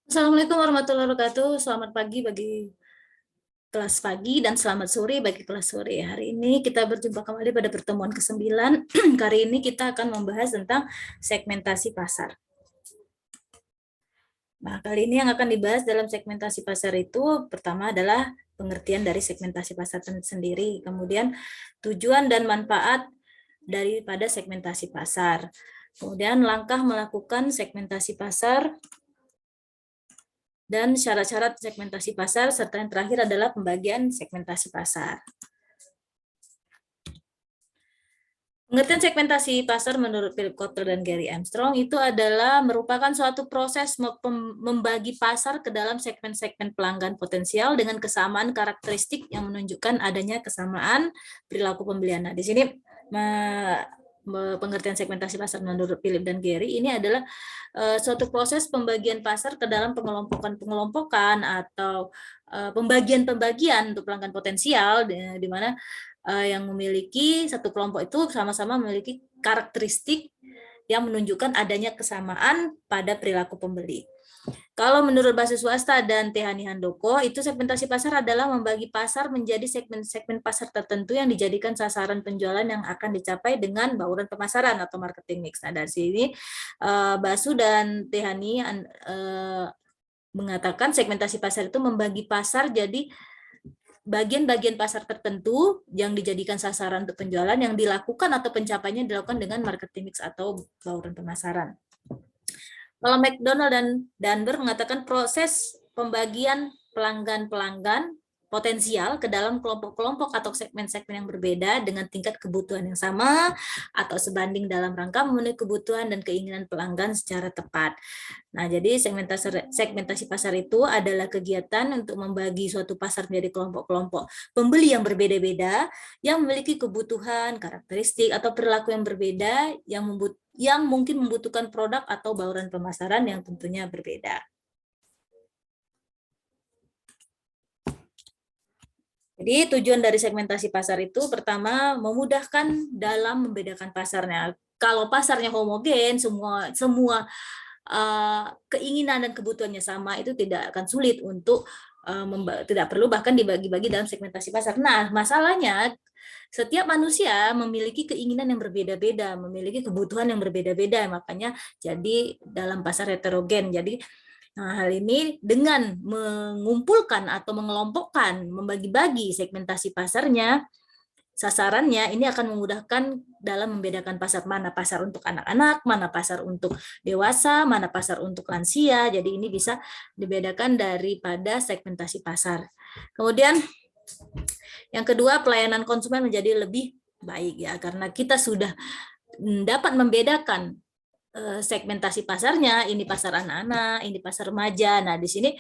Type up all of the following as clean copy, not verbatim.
Assalamualaikum warahmatullahi wabarakatuh. Selamat pagi bagi kelas pagi dan selamat sore bagi kelas sore. Hari ini kita berjumpa kembali pada pertemuan ke-9. Kali ini kita akan membahas tentang segmentasi pasar. Nah, kali ini yang akan dibahas dalam segmentasi pasar itu pertama adalah pengertian dari segmentasi pasar sendiri, kemudian tujuan dan manfaat daripada segmentasi pasar. Kemudian langkah melakukan segmentasi pasar dan syarat-syarat segmentasi pasar, serta yang terakhir adalah pembagian segmentasi pasar. Pengertian segmentasi pasar menurut Philip Kotler dan Gary Armstrong itu adalah merupakan suatu proses membagi pasar ke dalam segmen-segmen pelanggan potensial dengan kesamaan karakteristik yang menunjukkan adanya kesamaan perilaku pembelian. Nah, di sini pengertian segmentasi pasar menurut Philip dan Gary ini adalah suatu proses pembagian pasar ke dalam pengelompokan atau pembagian-pembagian untuk pelanggan potensial di mana yang memiliki satu kelompok itu sama-sama memiliki karakteristik yang menunjukkan adanya kesamaan pada perilaku pembeli. Kalau menurut Basis Swasta dan Tehani Handoko, itu segmentasi pasar adalah membagi pasar menjadi segmen-segmen pasar tertentu yang dijadikan sasaran penjualan yang akan dicapai dengan bauran pemasaran atau marketing mix. Nah, dari sini Basu dan Tehani mengatakan segmentasi pasar itu membagi pasar jadi bagian-bagian pasar tertentu yang dijadikan sasaran untuk penjualan yang dilakukan atau pencapaiannya dilakukan dengan marketing mix atau bauran pemasaran. Kalau McDonald dan Dunbar mengatakan proses pembagian pelanggan-pelanggan potensial ke dalam kelompok-kelompok atau segmen-segmen yang berbeda dengan tingkat kebutuhan yang sama atau sebanding dalam rangka memenuhi kebutuhan dan keinginan pelanggan secara tepat. Nah, jadi segmentasi pasar itu adalah kegiatan untuk membagi suatu pasar menjadi kelompok-kelompok pembeli yang berbeda-beda yang memiliki kebutuhan, karakteristik atau perilaku yang berbeda yang mungkin membutuhkan produk atau bauran pemasaran yang tentunya berbeda. Jadi tujuan dari segmentasi pasar itu pertama memudahkan dalam membedakan pasarnya. Kalau pasarnya homogen, semua keinginan dan kebutuhannya sama, itu tidak akan sulit untuk tidak perlu bahkan dibagi-bagi dalam segmentasi pasar. Nah, masalahnya setiap manusia memiliki keinginan yang berbeda-beda, memiliki kebutuhan yang berbeda-beda, makanya jadi dalam pasar heterogen. Jadi hal ini dengan mengumpulkan atau mengelompokkan, membagi-bagi segmentasi pasarnya, sasarannya ini akan memudahkan dalam membedakan pasar, mana pasar untuk anak-anak, mana pasar untuk dewasa, mana pasar untuk lansia. Jadi ini bisa dibedakan daripada segmentasi pasar. Kemudian yang kedua, pelayanan konsumen menjadi lebih baik ya, karena kita sudah dapat membedakan segmentasi pasarnya, ini pasar anak-anak, ini pasar remaja. Nah, di sini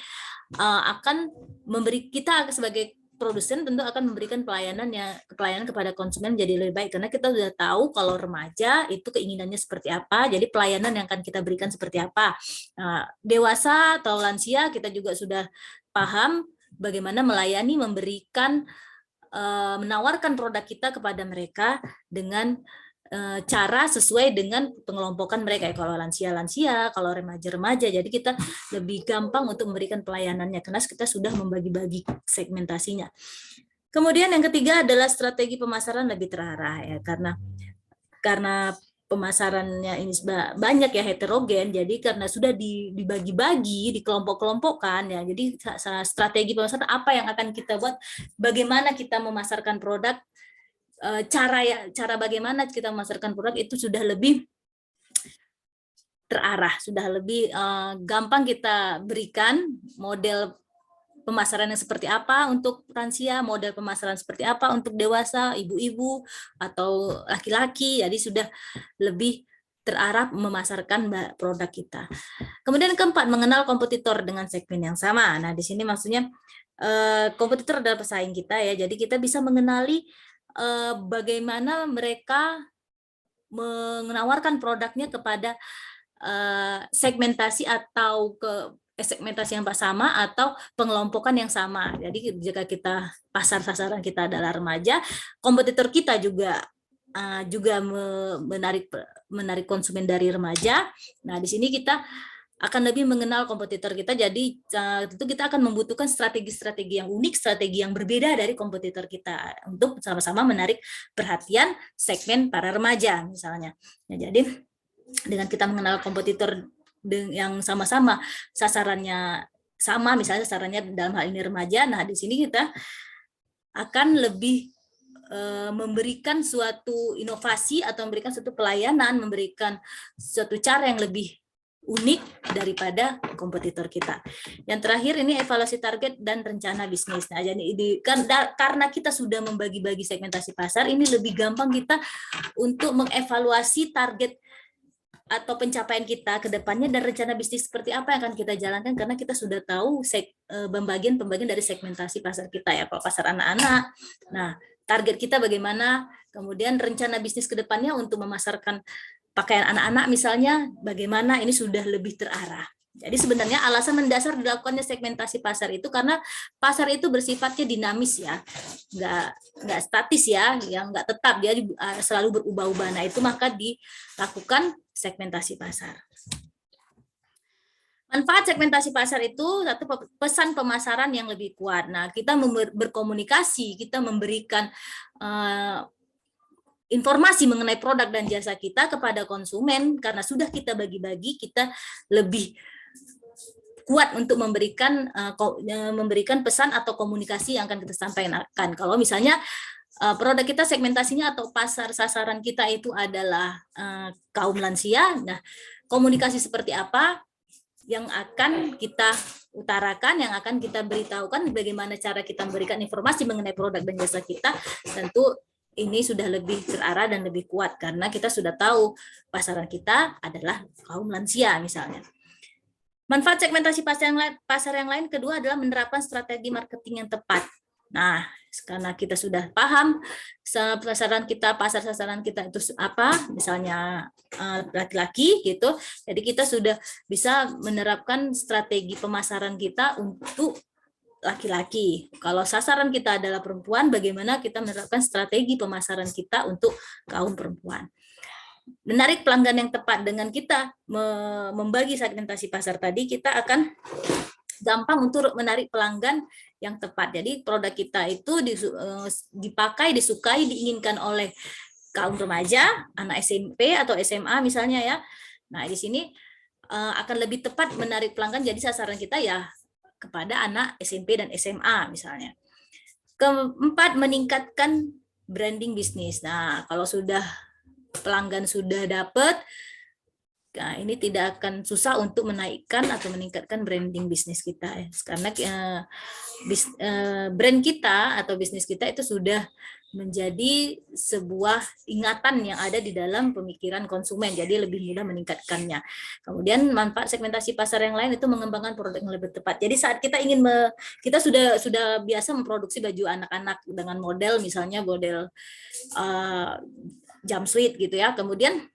akan memberi kita sebagai produsen tentu akan memberikan pelayanan kepada konsumen menjadi lebih baik karena kita sudah tahu kalau remaja itu keinginannya seperti apa, jadi pelayanan yang akan kita berikan seperti apa. Nah, dewasa atau lansia kita juga sudah paham bagaimana melayani, memberikan, menawarkan produk kita kepada mereka dengan cara sesuai dengan pengelompokan mereka. Kalau lansia-lansia, kalau remaja-remaja, jadi kita lebih gampang untuk memberikan pelayanannya karena kita sudah membagi-bagi segmentasinya. Kemudian yang ketiga adalah strategi pemasaran lebih terarah ya, karena pemasarannya ini banyak ya, heterogen, jadi karena sudah dibagi-bagi, dikelompok-kelompokkan ya, jadi strategi pemasaran apa yang akan kita buat, bagaimana kita memasarkan produk, cara bagaimana kita memasarkan produk itu sudah lebih terarah, sudah lebih gampang kita berikan model pemasaran yang seperti apa untuk lansia, model pemasaran seperti apa untuk dewasa, ibu-ibu atau laki-laki, jadi sudah lebih terarah memasarkan produk kita. Kemudian keempat, mengenal kompetitor dengan segmen yang sama. Nah, di sini maksudnya kompetitor adalah pesaing kita ya, jadi kita bisa mengenali bagaimana mereka menawarkan produknya kepada segmentasi atau segmentasi yang sama atau pengelompokan yang sama. Jadi jika kita pasar sasaran kita adalah remaja, kompetitor kita juga menarik konsumen dari remaja. Nah, di sini kita akan lebih mengenal kompetitor kita. Jadi tentu kita akan membutuhkan strategi-strategi yang unik, strategi yang berbeda dari kompetitor kita untuk sama-sama menarik perhatian segmen para remaja misalnya. Nah, jadi dengan kita mengenal kompetitor yang sama-sama sasarannya sama, misalnya sasarannya dalam hal ini remaja, nah di sini kita akan lebih memberikan suatu inovasi atau memberikan suatu pelayanan, memberikan suatu cara yang lebih unik daripada kompetitor kita. Yang terakhir ini evaluasi target dan rencana bisnis. Nah, jadi karena kita sudah membagi-bagi segmentasi pasar, ini lebih gampang kita untuk mengevaluasi target atau pencapaian kita ke depannya dan rencana bisnis seperti apa yang akan kita jalankan karena kita sudah tahu pembagian dari segmentasi pasar kita ya, kalau pasar anak-anak. Nah, target kita bagaimana, kemudian rencana bisnis ke depannya untuk memasarkan pakaian anak-anak misalnya, bagaimana ini sudah lebih terarah. Jadi sebenarnya alasan mendasar dilakukannya segmentasi pasar itu karena pasar itu bersifatnya dinamis ya, nggak statis ya, yang nggak tetap, dia selalu berubah-ubah. Nah itu maka dilakukan segmentasi pasar. Manfaat segmentasi pasar itu satu, pesan pemasaran yang lebih kuat. Nah kita berkomunikasi, kita memberikan informasi mengenai produk dan jasa kita kepada konsumen karena sudah kita bagi-bagi, kita lebih kuat untuk memberikan pesan atau komunikasi yang akan kita sampaikan. Kalau misalnya produk kita segmentasinya atau pasar sasaran kita itu adalah kaum lansia, nah komunikasi seperti apa yang akan kita utarakan, yang akan kita beritahukan, bagaimana cara kita memberikan informasi mengenai produk dan jasa kita, tentu ini sudah lebih terarah dan lebih kuat karena kita sudah tahu pasaran kita adalah kaum lansia misalnya. Manfaat segmentasi pasar yang lain kedua adalah menerapkan strategi marketing yang tepat. Nah, karena kita sudah paham sasaran kita, pasar sasaran kita itu apa, misalnya laki-laki gitu, jadi kita sudah bisa menerapkan strategi pemasaran kita untuk laki-laki. Kalau sasaran kita adalah perempuan, bagaimana kita menerapkan strategi pemasaran kita untuk kaum perempuan. Menarik pelanggan yang tepat, dengan kita membagi segmentasi pasar tadi, kita akan gampang untuk menarik pelanggan yang tepat. Jadi produk kita itu dipakai, disukai, diinginkan oleh kaum remaja, anak SMP atau SMA misalnya ya. Nah di sini akan lebih tepat menarik pelanggan, jadi sasaran kita ya kepada anak SMP dan SMA misalnya. Keempat, meningkatkan branding bisnis. Nah, kalau sudah pelanggan sudah dapat, nah ini tidak akan susah untuk menaikkan atau meningkatkan branding bisnis kita ya. Karena brand kita atau bisnis kita itu sudah menjadi sebuah ingatan yang ada di dalam pemikiran konsumen, jadi lebih mudah meningkatkannya. Kemudian manfaat segmentasi pasar yang lain itu mengembangkan produk yang lebih tepat. Jadi saat kita ingin kita sudah biasa memproduksi baju anak-anak dengan model misalnya model jumpsuit gitu ya. Kemudian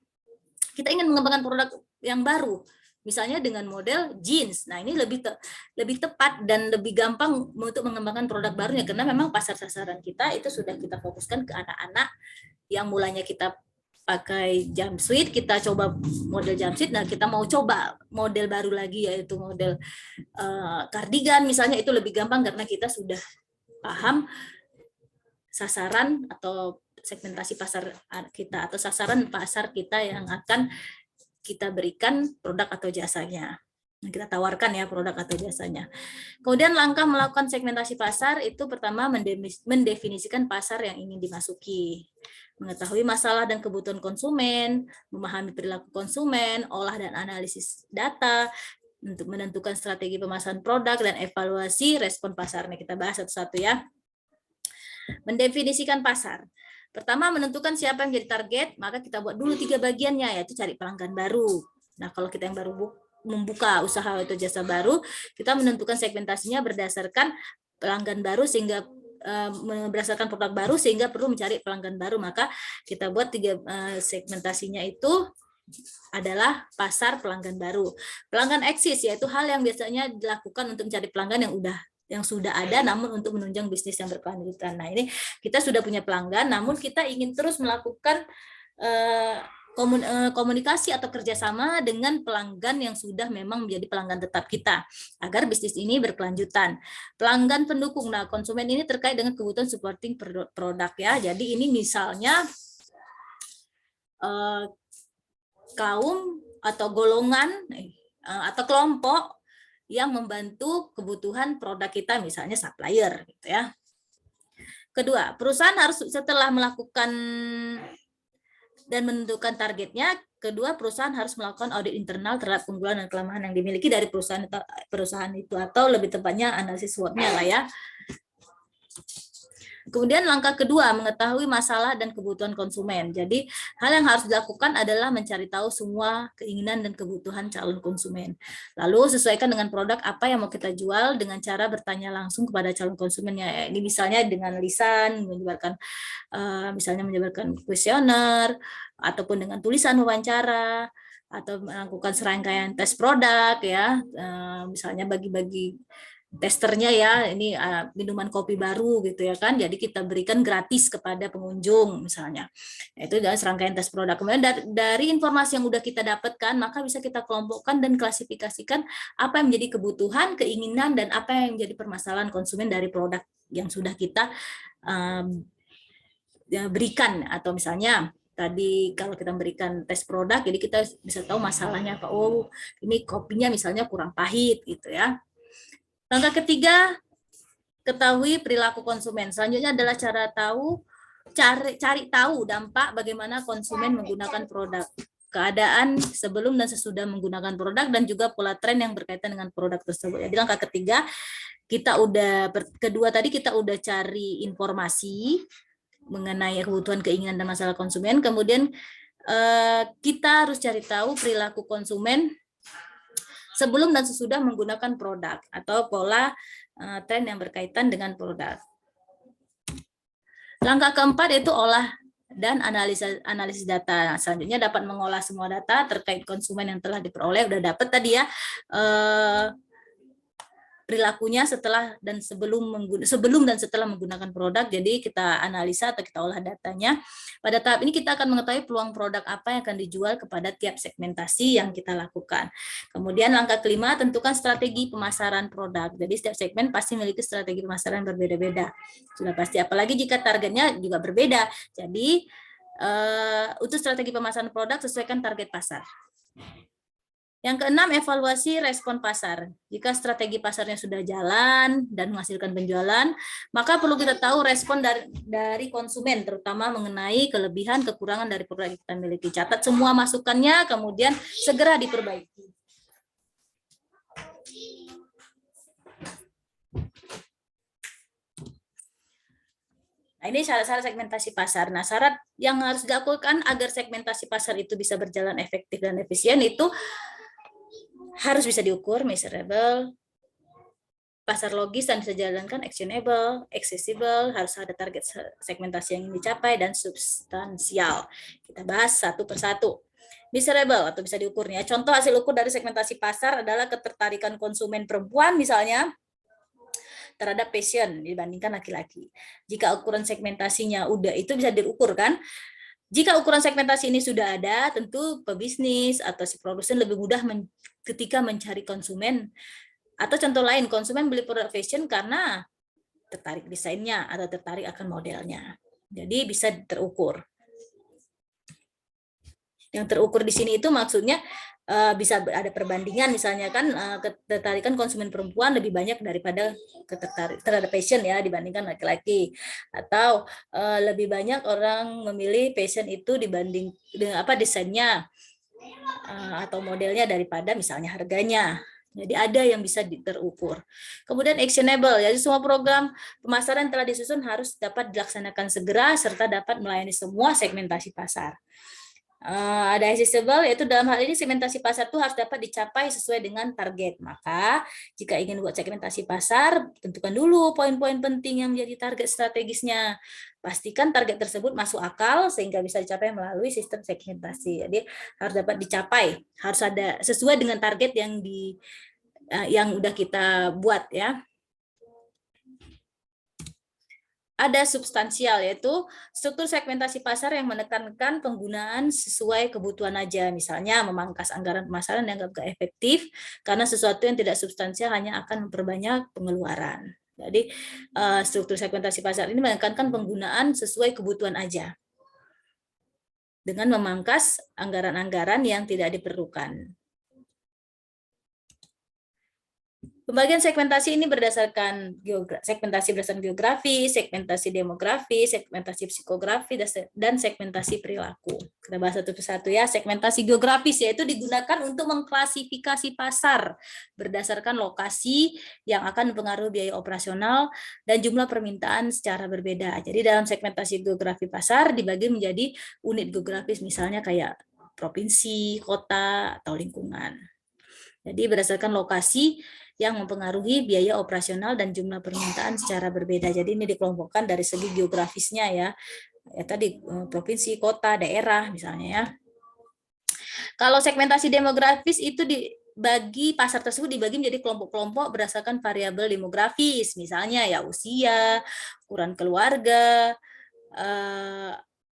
kita ingin mengembangkan produk yang baru, misalnya dengan model jeans. Nah, ini lebih tepat dan lebih gampang untuk mengembangkan produk barunya karena memang pasar sasaran kita itu sudah kita fokuskan ke anak-anak yang mulanya kita pakai jumpsuit, kita coba model jumpsuit. Nah, kita mau coba model baru lagi yaitu model kardigan misalnya, itu lebih gampang karena kita sudah paham sasaran atau segmentasi pasar kita atau sasaran pasar kita yang akan kita berikan produk atau jasanya. Kita tawarkan ya produk atau jasanya. Kemudian langkah melakukan segmentasi pasar itu pertama mendefinisikan pasar yang ingin dimasuki, mengetahui masalah dan kebutuhan konsumen, memahami perilaku konsumen, olah dan analisis data, untuk menentukan strategi pemasaran produk dan evaluasi respon pasar. Ini kita bahas satu-satu ya. Mendefinisikan pasar. Pertama, menentukan siapa yang jadi target, maka kita buat dulu 3 bagiannya, yaitu cari pelanggan baru. Nah, kalau kita yang baru membuka usaha atau jasa baru, kita menentukan segmentasinya berdasarkan pelanggan baru sehingga berdasarkan produk baru sehingga perlu mencari pelanggan baru. Maka kita buat 3 segmentasinya itu adalah pasar pelanggan baru. Pelanggan eksis yaitu hal yang biasanya dilakukan untuk mencari pelanggan yang sudah ada namun untuk menunjang bisnis yang berkelanjutan. Nah, ini kita sudah punya pelanggan namun kita ingin terus melakukan komunikasi atau kerjasama dengan pelanggan yang sudah memang menjadi pelanggan tetap kita agar bisnis ini berkelanjutan. Pelanggan pendukung, nah konsumen ini terkait dengan kebutuhan supporting produk ya. Jadi ini misalnya kaum atau golongan atau kelompok yang membantu kebutuhan produk kita, misalnya supplier, gitu ya. Kedua, perusahaan harus setelah melakukan dan menentukan targetnya, kedua perusahaan harus melakukan audit internal terhadap keunggulan dan kelemahan yang dimiliki dari perusahaan itu atau lebih tepatnya analisis SWOT-nya lah ya. Kemudian langkah kedua, mengetahui masalah dan kebutuhan konsumen. Jadi hal yang harus dilakukan adalah mencari tahu semua keinginan dan kebutuhan calon konsumen. Lalu sesuaikan dengan produk apa yang mau kita jual dengan cara bertanya langsung kepada calon konsumennya. Ini misalnya dengan lisan, misalnya menyebarkan kuesioner, ataupun dengan tulisan wawancara, atau melakukan serangkaian tes produk ya, misalnya bagi-bagi testernya ya, ini minuman kopi baru gitu ya kan, jadi kita berikan gratis kepada pengunjung misalnya. Itu adalah serangkaian tes produk. Kemudian dari informasi yang udah kita dapatkan, maka bisa kita kelompokkan dan klasifikasikan apa yang menjadi kebutuhan, keinginan, dan apa yang menjadi permasalahan konsumen dari produk yang sudah kita berikan. Atau misalnya tadi kalau kita memberikan tes produk, jadi kita bisa tahu masalahnya apa. Oh, ini kopinya misalnya kurang pahit gitu ya. Langkah ketiga, ketahui perilaku konsumen. Selanjutnya adalah cari tahu dampak bagaimana konsumen menggunakan produk, keadaan sebelum dan sesudah menggunakan produk, dan juga pola tren yang berkaitan dengan produk tersebut. Jadi langkah ketiga, kedua tadi kita udah cari informasi mengenai kebutuhan, keinginan, dan masalah konsumen. Kemudian kita harus cari tahu perilaku konsumen sebelum dan sesudah menggunakan produk atau pola tren yang berkaitan dengan produk. Langkah keempat yaitu olah dan analisis data. Selanjutnya dapat mengolah semua data terkait konsumen yang telah diperoleh. Udah dapat tadi ya perilakunya sebelum dan setelah menggunakan produk. Jadi kita analisa atau kita olah datanya. Pada tahap ini kita akan mengetahui peluang produk apa yang akan dijual kepada tiap segmentasi yang kita lakukan. Kemudian langkah kelima, tentukan strategi pemasaran produk. Jadi setiap segmen pasti memiliki strategi pemasaran berbeda-beda. Sudah pasti, apalagi jika targetnya juga berbeda. Jadi untuk strategi pemasaran produk sesuaikan target pasar. Yang keenam, evaluasi respon pasar. Jika strategi pasarnya sudah jalan dan menghasilkan penjualan, maka perlu kita tahu respon dari konsumen, terutama mengenai kelebihan, kekurangan dari produk yang kita miliki. Catat semua masukannya, kemudian segera diperbaiki. Nah, ini syarat-syarat segmentasi pasar. Nah, syarat yang harus dilakukan agar segmentasi pasar itu bisa berjalan efektif dan efisien itu harus bisa diukur, measurable, pasar logis dan bisa dijalankan, actionable, accessible, harus ada target segmentasi yang ingin dicapai, dan substansial. Kita bahas satu persatu. Measurable atau bisa diukurnya. Contoh hasil ukur dari segmentasi pasar adalah ketertarikan konsumen perempuan misalnya terhadap fashion dibandingkan laki-laki. Jika ukuran segmentasinya udah itu bisa diukur kan? Jika ukuran segmentasi ini sudah ada, tentu pebisnis atau si produsen lebih mudah ketika mencari konsumen. Atau contoh lain, konsumen beli produk fashion karena tertarik desainnya atau tertarik akan modelnya. Jadi bisa terukur. Yang terukur di sini itu maksudnya bisa ada perbandingan, misalnya kan ketertarikan konsumen perempuan lebih banyak daripada terhadap fashion ya dibandingkan laki-laki, atau lebih banyak orang memilih fashion itu dibanding dengan desainnya atau modelnya daripada misalnya harganya. Jadi ada yang bisa terukur. Kemudian actionable, jadi semua program pemasaran telah disusun harus dapat dilaksanakan segera serta dapat melayani semua segmentasi pasar. Ada accessible, yaitu dalam hal ini segmentasi pasar itu harus dapat dicapai sesuai dengan target. Maka jika ingin buat segmentasi pasar, tentukan dulu poin-poin penting yang menjadi target strategisnya. Pastikan target tersebut masuk akal sehingga bisa dicapai melalui sistem segmentasi. Jadi harus dapat dicapai, harus ada sesuai dengan target yang udah kita buat ya. ada substansial, yaitu struktur segmentasi pasar yang menekankan penggunaan sesuai kebutuhan aja. Misalnya memangkas anggaran pemasaran yang nggak efektif karena sesuatu yang tidak substansial hanya akan memperbanyak pengeluaran. Jadi struktur segmentasi pasar ini menekankan penggunaan sesuai kebutuhan aja dengan memangkas anggaran-anggaran yang tidak diperlukan. Pembagian segmentasi ini berdasarkan segmentasi berdasarkan geografi, segmentasi demografi, segmentasi psikografi, dan segmentasi perilaku. Kita bahas satu persatu ya. Segmentasi geografis yaitu digunakan untuk mengklasifikasi pasar berdasarkan lokasi yang akan mempengaruhi biaya operasional dan jumlah permintaan secara berbeda. Jadi dalam segmentasi geografi pasar dibagi menjadi unit geografis, misalnya kayak provinsi, kota, atau lingkungan. Jadi berdasarkan lokasi yang mempengaruhi biaya operasional dan jumlah permintaan secara berbeda. Jadi ini dikelompokkan dari segi geografisnya ya. Ya tadi provinsi, kota, daerah misalnya ya. Kalau segmentasi demografis itu dibagi pasar tersebut dibagi menjadi kelompok-kelompok berdasarkan variabel demografis, misalnya ya usia, ukuran keluarga,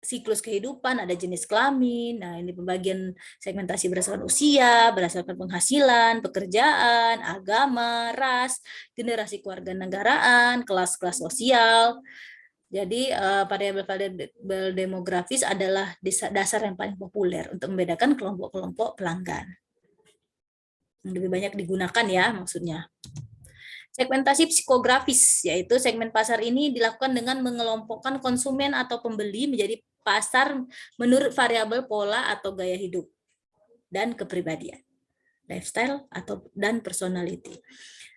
siklus kehidupan, ada jenis kelamin. Nah, ini pembagian segmentasi berdasarkan usia, berdasarkan penghasilan, pekerjaan, agama, ras, generasi kewarganegaraan, kelas-kelas sosial. Jadi variabel demografis adalah dasar yang paling populer untuk membedakan kelompok-kelompok pelanggan. Yang lebih banyak digunakan ya maksudnya. Segmentasi psikografis, yaitu segmen pasar ini dilakukan dengan mengelompokkan konsumen atau pembeli menjadi pasar menurut variabel pola atau gaya hidup dan kepribadian, lifestyle dan personality.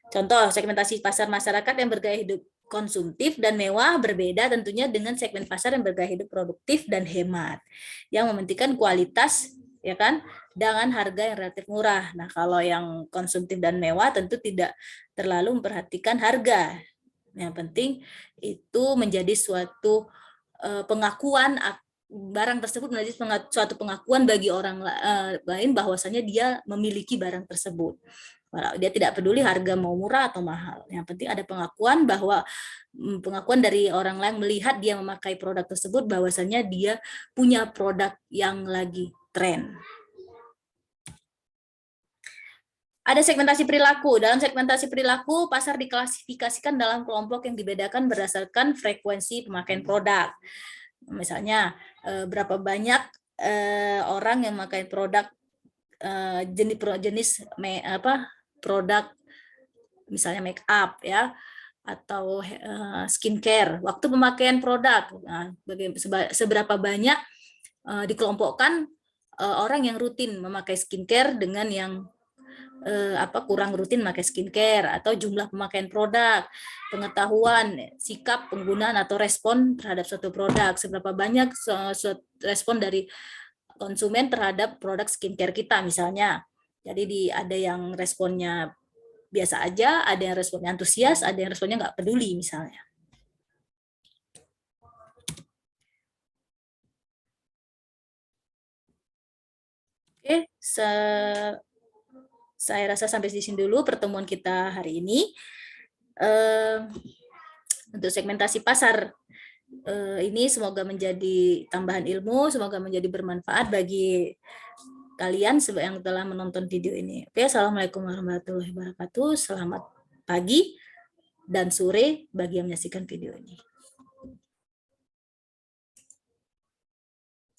Contoh, segmentasi pasar masyarakat yang bergaya hidup konsumtif dan mewah berbeda tentunya dengan segmen pasar yang bergaya hidup produktif dan hemat, yang mementingkan kualitas ya kan, dengan harga yang relatif murah. Nah, kalau yang konsumtif dan mewah tentu tidak terlalu memperhatikan harga. Yang penting itu menjadi suatu pengakuan barang tersebut menjadi suatu pengakuan bagi orang lain bahwasanya dia memiliki barang tersebut. Dia tidak peduli harga mau murah atau mahal. Yang penting ada pengakuan bahwa pengakuan dari orang lain melihat dia memakai produk tersebut bahwasanya dia punya produk yang lagi tren. Ada segmentasi perilaku. Dalam segmentasi perilaku, pasar diklasifikasikan dalam kelompok yang dibedakan berdasarkan frekuensi pemakaian produk. Misalnya, berapa banyak orang yang memakai produk jenis produk misalnya make up ya, atau skincare. Waktu pemakaian produk, seberapa banyak dikelompokkan orang yang rutin memakai skincare dengan yang kurang rutin memakai skincare, atau jumlah pemakaian produk, pengetahuan, sikap penggunaan atau respon terhadap suatu produk, seberapa banyak respon dari konsumen terhadap produk skincare kita misalnya. Jadi ada yang responnya biasa aja, ada yang responnya antusias, ada yang responnya nggak peduli misalnya. Oke, saya rasa sampai di sini dulu pertemuan kita hari ini. Untuk segmentasi pasar ini semoga menjadi tambahan ilmu, semoga menjadi bermanfaat bagi kalian yang telah menonton video ini. Oke, assalamualaikum warahmatullahi wabarakatuh. Selamat pagi dan sore bagi yang menyaksikan video ini.